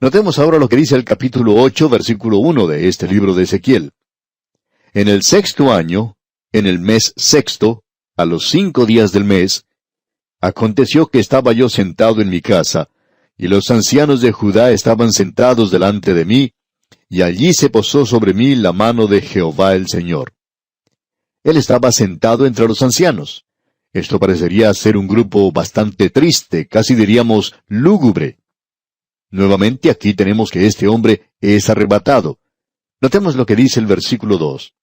Notemos ahora lo que dice el capítulo 8, versículo 1 de este libro de Ezequiel. En el 6º año, en el mes 6º, a los 5 días del mes, aconteció que estaba yo sentado en mi casa, y los ancianos de Judá estaban sentados delante de mí, y allí se posó sobre mí la mano de Jehová el Señor. Él estaba sentado entre los ancianos. Esto parecería ser un grupo bastante triste, casi diríamos lúgubre. Nuevamente aquí tenemos que este hombre es arrebatado. Notemos lo que dice el versículo 2.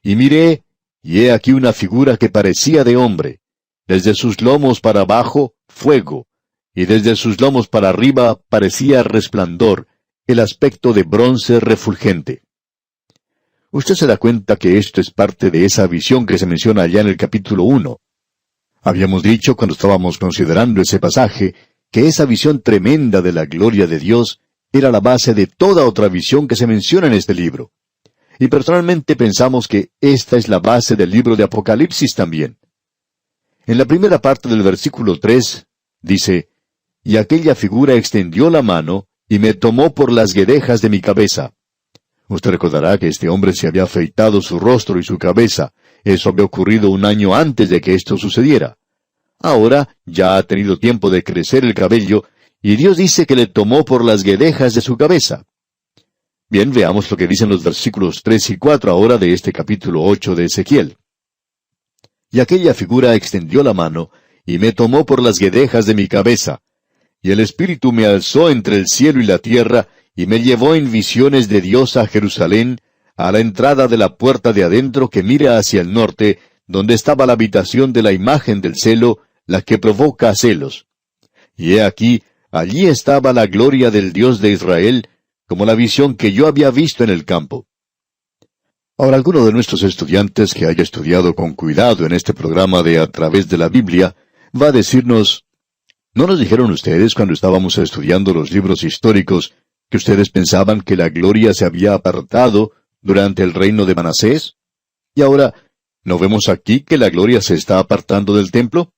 Y miré, y he aquí una figura que parecía de hombre. Desde sus lomos para abajo, fuego, y desde sus lomos para arriba parecía resplandor, el aspecto de bronce refulgente. Usted se da cuenta que esto es parte de esa visión que se menciona allá en el capítulo 1. Habíamos dicho cuando estábamos considerando ese pasaje, que esa visión tremenda de la gloria de Dios era la base de toda otra visión que se menciona en este libro. Y personalmente pensamos que esta es la base del libro de Apocalipsis también. En la primera parte del versículo 3, dice, y aquella figura extendió la mano, y me tomó por las guedejas de mi cabeza. Usted recordará que este hombre se había afeitado su rostro y su cabeza. Eso había ocurrido un año antes de que esto sucediera. Ahora ya ha tenido tiempo de crecer el cabello, y Dios dice que le tomó por las guedejas de su cabeza. Bien, veamos lo que dicen los versículos 3 y 4 ahora de este capítulo 8 de Ezequiel. Y aquella figura extendió la mano, y me tomó por las guedejas de mi cabeza. Y el Espíritu me alzó entre el cielo y la tierra, y me llevó en visiones de Dios a Jerusalén, a la entrada de la puerta de adentro que mira hacia el norte, donde estaba la habitación de la imagen del celo, la que provoca celos. Y he aquí, allí estaba la gloria del Dios de Israel, como la visión que yo había visto en el campo. Ahora, alguno de nuestros estudiantes que haya estudiado con cuidado en este programa de A Través de la Biblia, va a decirnos, ¿no nos dijeron ustedes cuando estábamos estudiando los libros históricos que ustedes pensaban que la gloria se había apartado durante el reino de Manasés? Y ahora, ¿no vemos aquí que la gloria se está apartando del templo?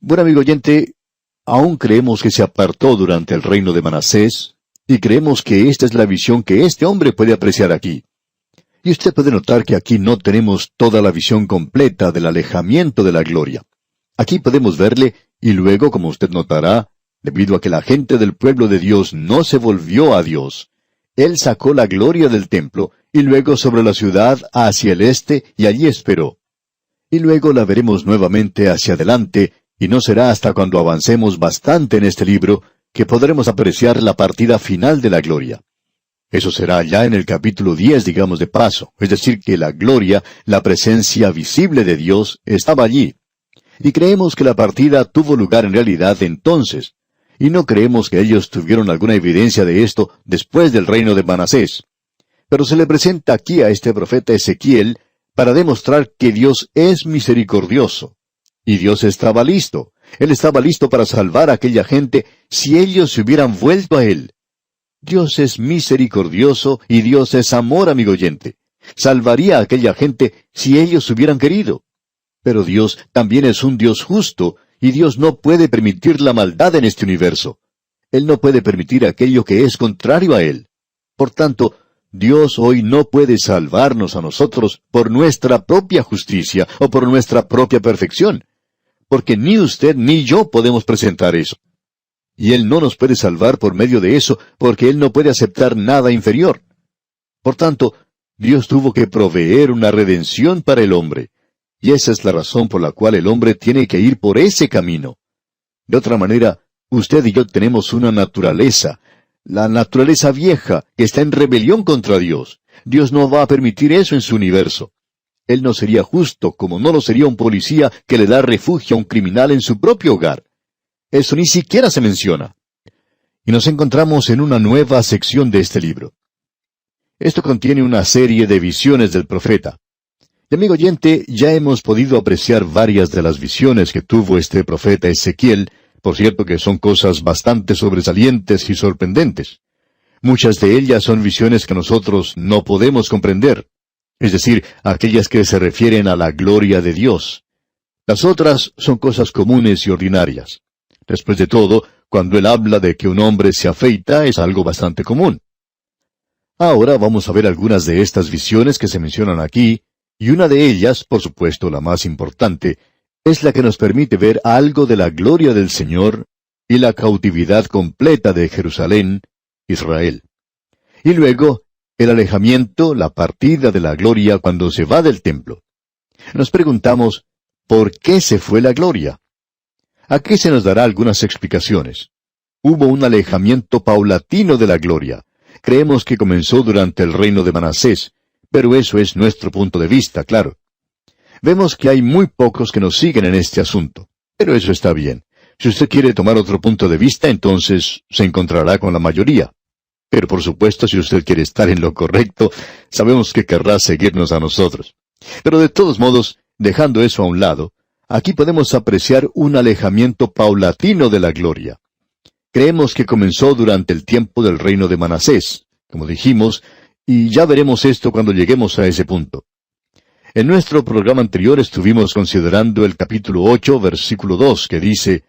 Bueno, amigo oyente, aún creemos que se apartó durante el reino de Manasés, y creemos que esta es la visión que este hombre puede apreciar aquí. Y usted puede notar que aquí no tenemos toda la visión completa del alejamiento de la gloria. Aquí podemos verle, y luego, como usted notará, debido a que la gente del pueblo de Dios no se volvió a Dios, Él sacó la gloria del templo, y luego sobre la ciudad hacia el este, y allí esperó. Y luego la veremos nuevamente hacia adelante, y no será hasta cuando avancemos bastante en este libro que podremos apreciar la partida final de la gloria. Eso será ya en el capítulo 10, digamos de paso, es decir, que la gloria, la presencia visible de Dios, estaba allí. Y creemos que la partida tuvo lugar en realidad entonces, y no creemos que ellos tuvieron alguna evidencia de esto después del reino de Manasés. Pero se le presenta aquí a este profeta Ezequiel para demostrar que Dios es misericordioso. Y Dios estaba listo. Él estaba listo para salvar a aquella gente si ellos se hubieran vuelto a Él. Dios es misericordioso y Dios es amor, amigo oyente. Salvaría a aquella gente si ellos hubieran querido. Pero Dios también es un Dios justo, y Dios no puede permitir la maldad en este universo. Él no puede permitir aquello que es contrario a Él. Por tanto, Dios hoy no puede salvarnos a nosotros por nuestra propia justicia o por nuestra propia perfección, porque ni usted ni yo podemos presentar eso. Y Él no nos puede salvar por medio de eso, porque Él no puede aceptar nada inferior. Por tanto, Dios tuvo que proveer una redención para el hombre, y esa es la razón por la cual el hombre tiene que ir por ese camino. De otra manera, usted y yo tenemos una naturaleza, la naturaleza vieja, que está en rebelión contra Dios. Dios no va a permitir eso en su universo. Él no sería justo, como no lo sería un policía que le da refugio a un criminal en su propio hogar. Eso ni siquiera se menciona. Y nos encontramos en una nueva sección de este libro. Esto contiene una serie de visiones del profeta. Y amigo oyente, ya hemos podido apreciar varias de las visiones que tuvo este profeta Ezequiel, por cierto que son cosas bastante sobresalientes y sorprendentes. Muchas de ellas son visiones que nosotros no podemos comprender, es decir, aquellas que se refieren a la gloria de Dios. Las otras son cosas comunes y ordinarias. Después de todo, cuando él habla de que un hombre se afeita, es algo bastante común. Ahora vamos a ver algunas de estas visiones que se mencionan aquí, y una de ellas, por supuesto la más importante, es la que nos permite ver algo de la gloria del Señor y la cautividad completa de Jerusalén, Israel. Y luego, el alejamiento, la partida de la gloria cuando se va del templo. Nos preguntamos, ¿por qué se fue la gloria? Aquí se nos dará algunas explicaciones. Hubo un alejamiento paulatino de la gloria. Creemos que comenzó durante el reino de Manasés, pero eso es nuestro punto de vista, claro. Vemos que hay muy pocos que nos siguen en este asunto, pero eso está bien. Si usted quiere tomar otro punto de vista, entonces se encontrará con la mayoría. Pero por supuesto, si usted quiere estar en lo correcto, sabemos que querrá seguirnos a nosotros. Pero de todos modos, dejando eso a un lado, aquí podemos apreciar un alejamiento paulatino de la gloria. Creemos que comenzó durante el tiempo del reino de Manasés, como dijimos, y ya veremos esto cuando lleguemos a ese punto. En nuestro programa anterior estuvimos considerando el capítulo 8, versículo 2, que dice,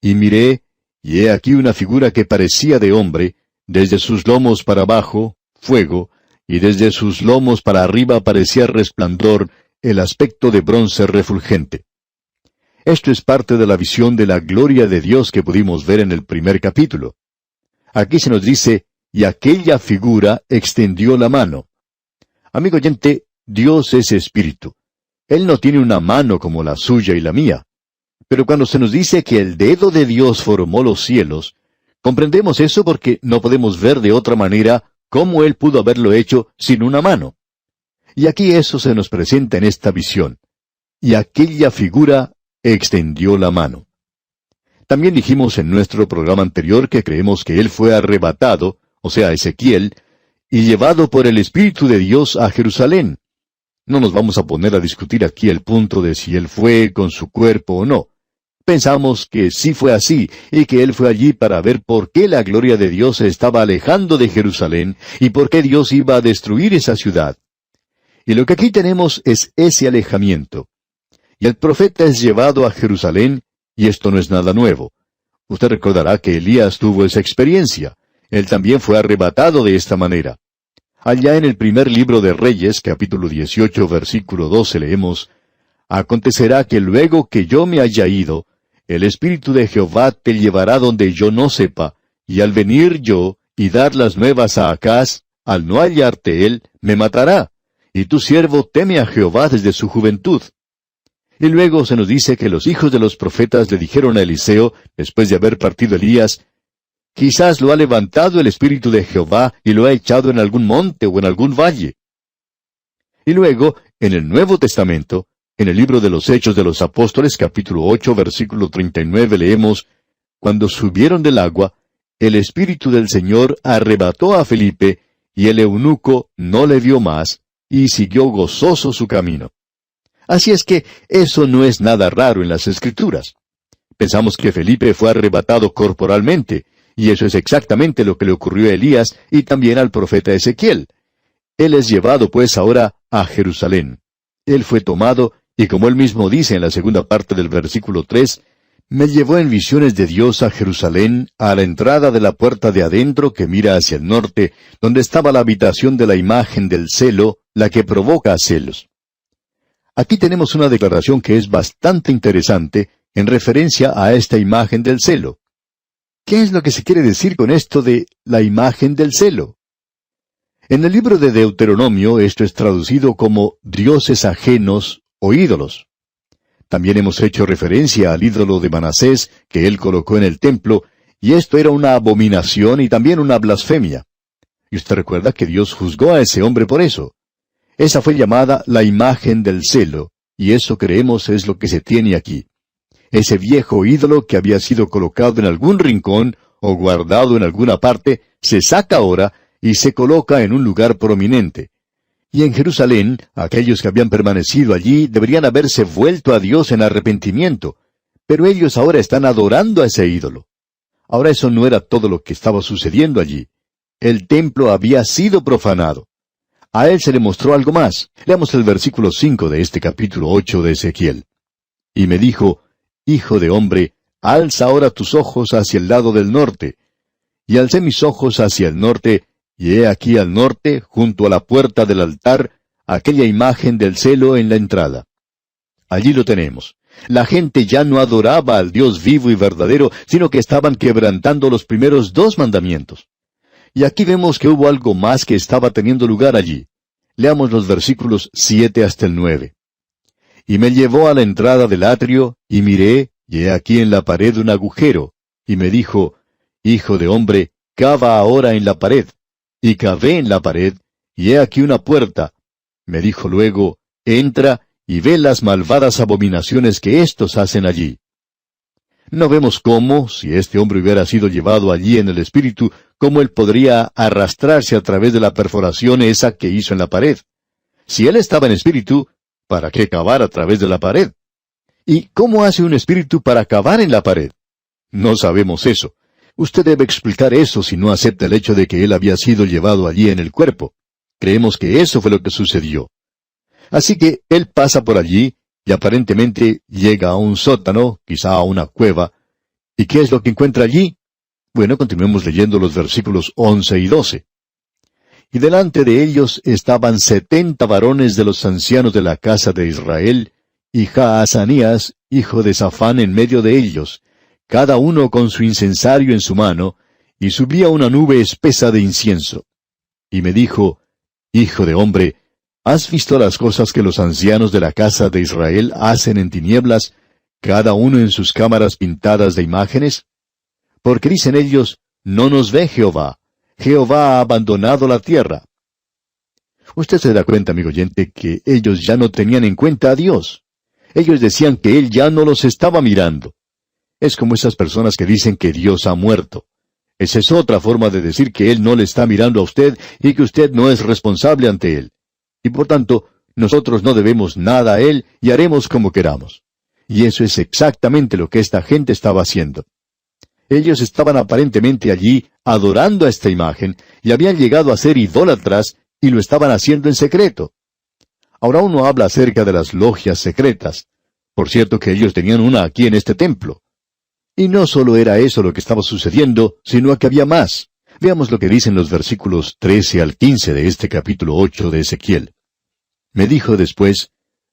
«Y miré, y he aquí una figura que parecía de hombre, desde sus lomos para abajo, fuego, y desde sus lomos para arriba parecía resplandor, el aspecto de bronce refulgente». Esto es parte de la visión de la gloria de Dios que pudimos ver en el primer capítulo. Aquí se nos dice, «Y aquella figura extendió la mano». Amigo oyente, Dios es espíritu. Él no tiene una mano como la suya y la mía. Pero cuando se nos dice que el dedo de Dios formó los cielos, comprendemos eso porque no podemos ver de otra manera cómo Él pudo haberlo hecho sin una mano. Y aquí eso se nos presenta en esta visión. Y aquella figura extendió la mano. También dijimos en nuestro programa anterior que creemos que Él fue arrebatado, o sea, Ezequiel, y llevado por el Espíritu de Dios a Jerusalén. No nos vamos a poner a discutir aquí el punto de si Él fue con su cuerpo o no. Pensamos que sí fue así, y que Él fue allí para ver por qué la gloria de Dios se estaba alejando de Jerusalén, y por qué Dios iba a destruir esa ciudad. Y lo que aquí tenemos es ese alejamiento. Y el profeta es llevado a Jerusalén, y esto no es nada nuevo. Usted recordará que Elías tuvo esa experiencia. Él también fue arrebatado de esta manera. Allá en el primer libro de Reyes, capítulo 18, versículo 12, leemos, «Acontecerá que luego que yo me haya ido, el Espíritu de Jehová te llevará donde yo no sepa, y al venir yo y dar las nuevas a Acaz, al no hallarte él, me matará, y tu siervo teme a Jehová desde su juventud». Y luego se nos dice que los hijos de los profetas le dijeron a Eliseo, después de haber partido Elías, «Quizás lo ha levantado el Espíritu de Jehová y lo ha echado en algún monte o en algún valle». Y luego, en el Nuevo Testamento, en el libro de los Hechos de los Apóstoles, capítulo 8, versículo 39, leemos, «Cuando subieron del agua, el Espíritu del Señor arrebató a Felipe, y el eunuco no le vio más, y siguió gozoso su camino». Así es que eso no es nada raro en las Escrituras. Pensamos que Felipe fue arrebatado corporalmente, y eso es exactamente lo que le ocurrió a Elías y también al profeta Ezequiel. Él es llevado pues ahora a Jerusalén. Él fue tomado, y como él mismo dice en la segunda parte del versículo 3, «Me llevó en visiones de Dios a Jerusalén, a la entrada de la puerta de adentro que mira hacia el norte, donde estaba la habitación de la imagen del celo, la que provoca celos». Aquí tenemos una declaración que es bastante interesante en referencia a esta imagen del celo. ¿Qué es lo que se quiere decir con esto de la imagen del celo? En el libro de Deuteronomio esto es traducido como dioses ajenos o ídolos. También hemos hecho referencia al ídolo de Manasés que él colocó en el templo, y esto era una abominación y también una blasfemia. Y usted recuerda que Dios juzgó a ese hombre por eso. Esa fue llamada la imagen del celo, y eso creemos es lo que se tiene aquí. Ese viejo ídolo que había sido colocado en algún rincón o guardado en alguna parte, se saca ahora y se coloca en un lugar prominente. Y en Jerusalén, aquellos que habían permanecido allí deberían haberse vuelto a Dios en arrepentimiento, pero ellos ahora están adorando a ese ídolo. Ahora eso no era todo lo que estaba sucediendo allí. El templo había sido profanado. A él se le mostró algo más. Leamos el versículo 5 de este capítulo 8 de Ezequiel. «Y me dijo, Hijo de hombre, alza ahora tus ojos hacia el lado del norte. Y alcé mis ojos hacia el norte, y he aquí al norte, junto a la puerta del altar, aquella imagen del celo en la entrada. Allí lo tenemos. La gente ya no adoraba al Dios vivo y verdadero, sino que estaban quebrantando los primeros 2 mandamientos. Y aquí vemos que hubo algo más que estaba teniendo lugar allí. Leamos los versículos 7 hasta el 9. Y me llevó a la entrada del atrio, y miré, y he aquí en la pared un agujero, y me dijo, Hijo de hombre, cava ahora en la pared. Y cavé en la pared, y he aquí una puerta. Me dijo luego, entra, y ve las malvadas abominaciones que éstos hacen allí. No vemos cómo, si este hombre hubiera sido llevado allí en el espíritu, cómo él podría arrastrarse a través de la perforación esa que hizo en la pared. Si él estaba en espíritu, ¿para qué cavar a través de la pared? ¿Y cómo hace un espíritu para cavar en la pared? No sabemos eso. Usted debe explicar eso si no acepta el hecho de que él había sido llevado allí en el cuerpo. Creemos que eso fue lo que sucedió. Así que él pasa por allí y aparentemente llega a un sótano, quizá a una cueva. ¿Y qué es lo que encuentra allí? Bueno, continuemos leyendo los versículos 11 y 12. Y delante de ellos estaban 70 varones de los ancianos de la casa de Israel, y Jaazanías, hijo de Safán, en medio de ellos, cada uno con su incensario en su mano, y subía una nube espesa de incienso. Y me dijo, Hijo de hombre, ¿has visto las cosas que los ancianos de la casa de Israel hacen en tinieblas, cada uno en sus cámaras pintadas de imágenes? Porque dicen ellos, no nos ve Jehová. Jehová ha abandonado la tierra. Usted se da cuenta, amigo oyente, que ellos ya no tenían en cuenta a Dios. Ellos decían que Él ya no los estaba mirando. Es como esas personas que dicen que Dios ha muerto. Esa es otra forma de decir que Él no le está mirando a usted y que usted no es responsable ante Él. Y por tanto, nosotros no debemos nada a Él y haremos como queramos. Y eso es exactamente lo que esta gente estaba haciendo. Ellos estaban aparentemente allí adorando a esta imagen y habían llegado a ser idólatras y lo estaban haciendo en secreto. Ahora uno habla acerca de las logias secretas. Por cierto que ellos tenían una aquí en este templo. Y no solo era eso lo que estaba sucediendo, sino que había más. Veamos lo que dicen los versículos 13 al 15 de este capítulo 8 de Ezequiel. Me dijo después,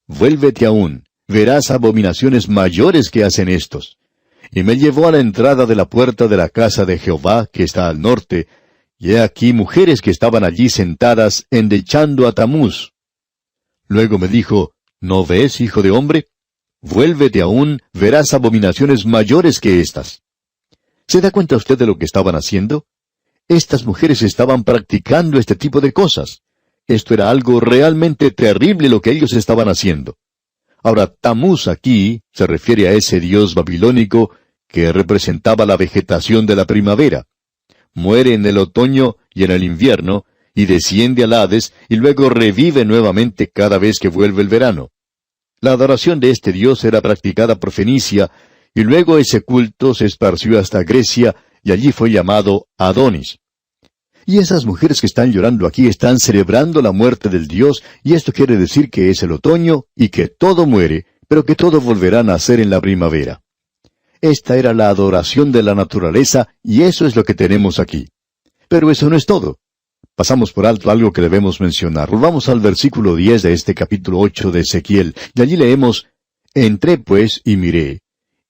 Vuélvete aún, verás abominaciones mayores que hacen estos. Y me llevó a la entrada de la puerta de la casa de Jehová, que está al norte, y he aquí mujeres que estaban allí sentadas endechando a Tamuz. Luego me dijo, ¿no ves, hijo de hombre? Vuélvete aún, verás abominaciones mayores que estas. ¿Se da cuenta usted de lo que estaban haciendo? Estas mujeres estaban practicando este tipo de cosas. Esto era algo realmente terrible lo que ellos estaban haciendo. Ahora, Tamuz aquí se refiere a ese dios babilónico que representaba la vegetación de la primavera. Muere en el otoño y en el invierno, y desciende al Hades, y luego revive nuevamente cada vez que vuelve el verano. La adoración de este dios era practicada por Fenicia, y luego ese culto se esparció hasta Grecia, y allí fue llamado Adonis. Y esas mujeres que están llorando aquí están celebrando la muerte del Dios, y esto quiere decir que es el otoño, y que todo muere, pero que todo volverá a nacer en la primavera. Esta era la adoración de la naturaleza, y eso es lo que tenemos aquí. Pero eso no es todo. Pasamos por alto algo que debemos mencionar. Volvamos al versículo 10 de este capítulo 8 de Ezequiel, y allí leemos, Entré pues y miré,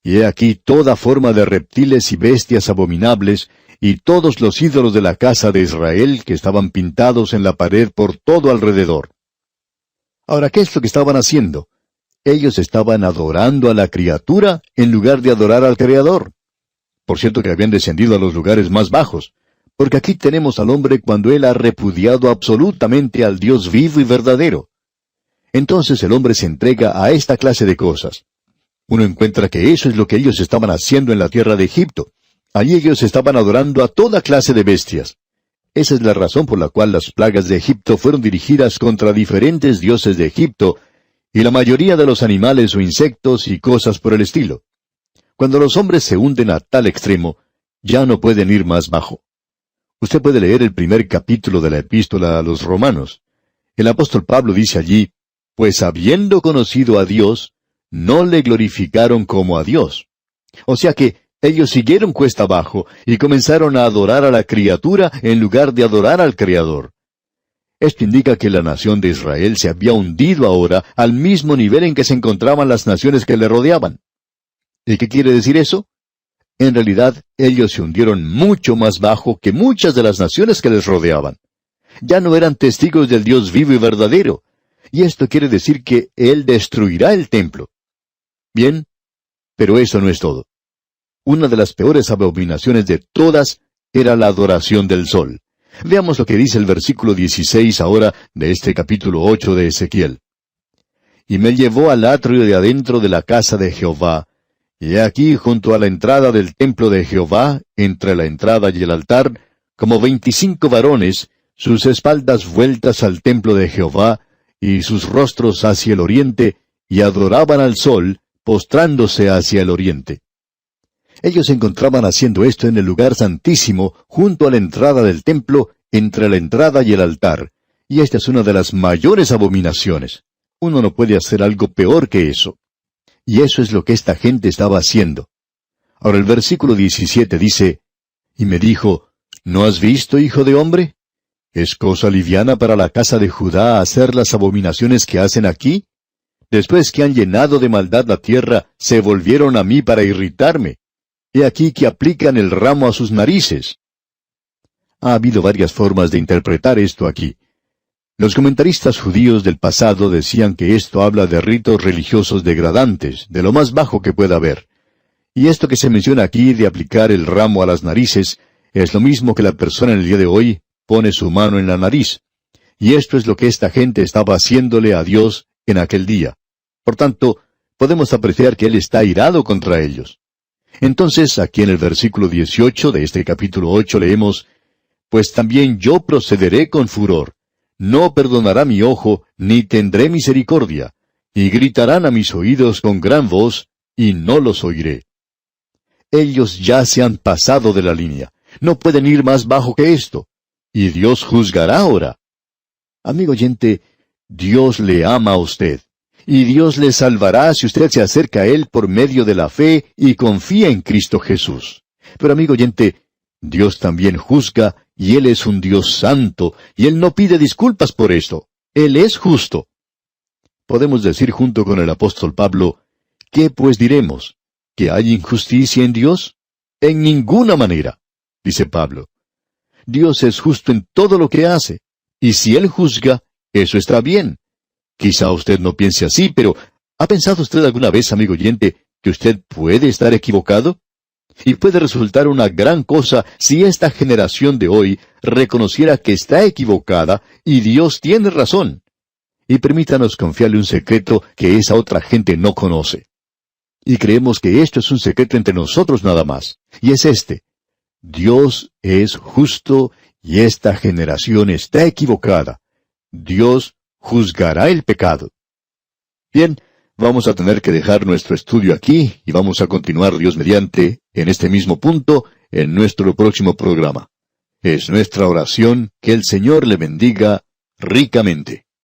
y he aquí toda forma de reptiles y bestias abominables, y todos los ídolos de la casa de Israel que estaban pintados en la pared por todo alrededor. Ahora, ¿qué es lo que estaban haciendo? Ellos estaban adorando a la criatura en lugar de adorar al Creador. Por cierto que habían descendido a los lugares más bajos, porque aquí tenemos al hombre cuando él ha repudiado absolutamente al Dios vivo y verdadero. Entonces el hombre se entrega a esta clase de cosas. Uno encuentra que eso es lo que ellos estaban haciendo en la tierra de Egipto. Allí ellos estaban adorando a toda clase de bestias. Esa es la razón por la cual las plagas de Egipto fueron dirigidas contra diferentes dioses de Egipto, y la mayoría de los animales o insectos y cosas por el estilo. Cuando los hombres se hunden a tal extremo, ya no pueden ir más bajo. Usted puede leer el primer capítulo de la epístola a los Romanos. El apóstol Pablo dice allí, pues habiendo conocido a Dios, no le glorificaron como a Dios. O sea que ellos siguieron cuesta abajo y comenzaron a adorar a la criatura en lugar de adorar al Creador. Esto indica que la nación de Israel se había hundido ahora al mismo nivel en que se encontraban las naciones que le rodeaban. ¿Y qué quiere decir eso? En realidad, ellos se hundieron mucho más bajo que muchas de las naciones que les rodeaban. Ya no eran testigos del Dios vivo y verdadero. Y esto quiere decir que Él destruirá el templo. Bien, pero eso no es todo. Una de las peores abominaciones de todas era la adoración del sol. Veamos lo que dice el versículo 16 ahora de este capítulo 8 de Ezequiel. Y me llevó al atrio de adentro de la casa de Jehová, y he aquí junto a la entrada del templo de Jehová, entre la entrada y el altar, como 25 varones, sus espaldas vueltas al templo de Jehová, y sus rostros hacia el oriente, y adoraban al sol, postrándose hacia el oriente. Ellos se encontraban haciendo esto en el lugar santísimo, junto a la entrada del templo, entre la entrada y el altar, y esta es una de las mayores abominaciones. Uno no puede hacer algo peor que eso. Y eso es lo que esta gente estaba haciendo. Ahora el versículo 17 dice, y me dijo, ¿no has visto, hijo de hombre? ¿Es cosa liviana para la casa de Judá hacer las abominaciones que hacen aquí? Después que han llenado de maldad la tierra, se volvieron a mí para irritarme. He aquí que aplican el ramo a sus narices. Ha habido varias formas de interpretar esto aquí. Los comentaristas judíos del pasado decían que esto habla de ritos religiosos degradantes, de lo más bajo que pueda haber. Y esto que se menciona aquí de aplicar el ramo a las narices, es lo mismo que la persona en el día de hoy pone su mano en la nariz. Y esto es lo que esta gente estaba haciéndole a Dios en aquel día. Por tanto, podemos apreciar que Él está airado contra ellos. Entonces, aquí en el versículo 18 de este capítulo 8 leemos, pues también yo procederé con furor. No perdonará mi ojo, ni tendré misericordia. Y gritarán a mis oídos con gran voz, y no los oiré. Ellos ya se han pasado de la línea. No pueden ir más bajo que esto. Y Dios juzgará ahora. Amigo oyente, Dios le ama a usted. Y Dios le salvará si usted se acerca a Él por medio de la fe y confía en Cristo Jesús. Pero amigo oyente, Dios también juzga, y Él es un Dios santo, y Él no pide disculpas por esto. Él es justo. Podemos decir junto con el apóstol Pablo, ¿qué pues diremos? ¿Que hay injusticia en Dios? En ninguna manera, dice Pablo. Dios es justo en todo lo que hace, y si Él juzga, eso está bien. Quizá usted no piense así, pero ¿ha pensado usted alguna vez, amigo oyente, que usted puede estar equivocado? Y puede resultar una gran cosa si esta generación de hoy reconociera que está equivocada y Dios tiene razón. Y permítanos confiarle un secreto que esa otra gente no conoce. Y creemos que esto es un secreto entre nosotros nada más. Y es este. Dios es justo y esta generación está equivocada. Dios juzgará el pecado. Bien, vamos a tener que dejar nuestro estudio aquí y vamos a continuar, Dios mediante, en este mismo punto, en nuestro próximo programa. Es nuestra oración que el Señor le bendiga ricamente.